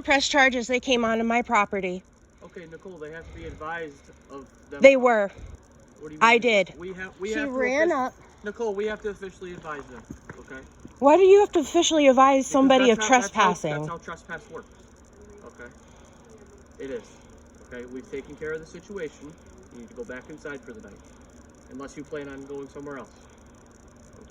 Press charges. They came onto my property. Okay, Nicole, they have to be advised of them. They were. What do you mean? I did. We have She to ran up. Nicole, we have to officially advise them, okay? Why do you have to officially advise somebody of trespassing? That's how trespass works, okay? It is, okay? We've taken care of the situation. You need to go back inside for the night, unless you plan on going somewhere else,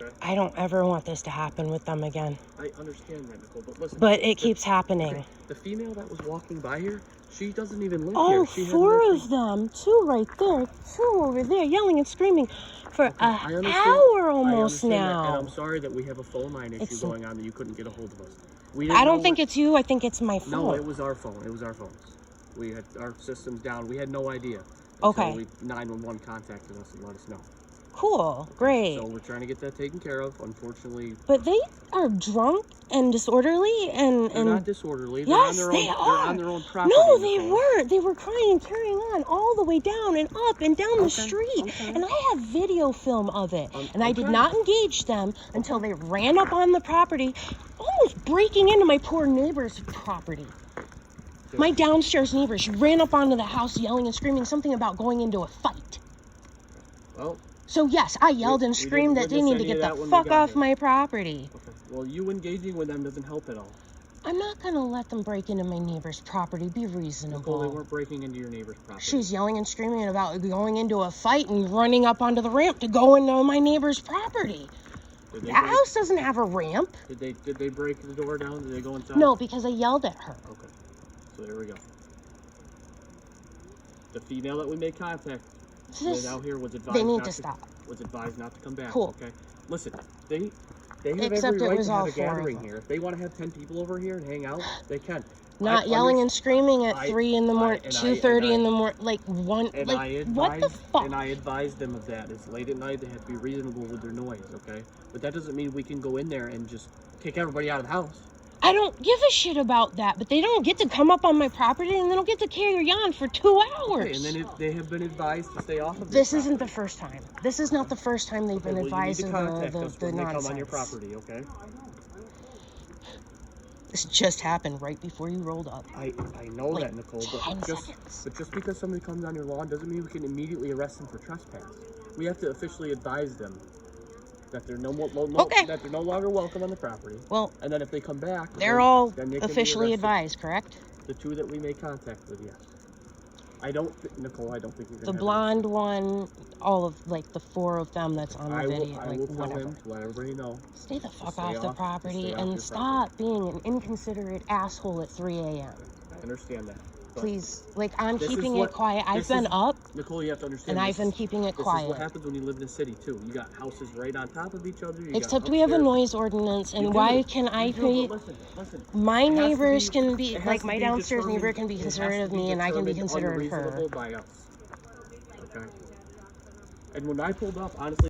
okay? I don't ever want this to happen with them again. I understand that, Nicole, but listen. But it keeps happening. Okay, the female that was walking by here, she doesn't even live Oh, here. four of them. Two right there, two over there, yelling and screaming for an hour almost now. And I'm sorry that we have a phone line issue going on that you couldn't get a hold of us. I don't think it's you. I think it's my phone. No, it was our phone. It was our phones. We had our systems down. We had no idea. Okay. 911 contacted us and let us know. Cool. Great. So we're trying to get that taken care of. Unfortunately. But they are drunk and disorderly and. They're not disorderly. They're yes, on their they own, are. They're on their own property. No, they weren't. They were crying and carrying on all the way down and up and down the street. Okay. And I have video film of it. And I did not engage them until they ran up on the property, almost breaking into my poor neighbor's property. My downstairs neighbor, she ran up onto the house yelling and screaming something about going into a fight. Well. So yes, I yelled and screamed that they need to get the fuck off my property. Okay. Well, you engaging with them doesn't help at all. I'm not gonna let them break into my neighbor's property. Be reasonable. Nicole, they weren't breaking into your neighbor's property. She's yelling and screaming about going into a fight and running up onto the ramp to go into my neighbor's property. That house doesn't have a ramp. Did they break the door down? Did they go inside? No, because I yelled at her. Okay. So there we go. The female that we made contact with out here was advised was advised not to come back. Cool. Okay. Listen, they have every right to have a gathering here. If they want to have 10 people over here and hang out, they can. Not yelling and screaming at 3 in the morning, 2:30 in the morning, like one. Like what the fuck? And I advised them of that. It's late at night. They have to be reasonable with their noise. Okay. But that doesn't mean we can go in there and just kick everybody out of the house. I don't give a shit about that, but they don't get to come up on my property and they don't get to carry on for 2 hours. Okay, and then they have been advised to stay off of this. Isn't the first time. This is not the first time they've been advised of the nonsense. They come on your property, okay? This just happened right before you rolled up. I know that, Nicole, but just because somebody comes on your lawn doesn't mean we can immediately arrest them for trespass. We have to officially advise them that they're no longer welcome on the property. Well, and then if they come back, they're all officially advised, correct? The 2 that we made contact with, yes. Nicole, I don't think you're gonna. The blonde one, all of the 4 of them that's on the video, I will tell him to let everybody know. Stay the fuck off the property and stop being an inconsiderate asshole at 3 a.m. I understand that. Please, I'm keeping it quiet. I've been up. Nicole, you have to understand. And I've been keeping it quiet. This is what happens when you live in a city too. You got houses right on top of each other. Except we have a noise ordinance, and why can I be? Listen. My neighbors can be my downstairs neighbor can be considerate of me, and I can be considerate of her. By us. Okay. And when I pulled up, honestly.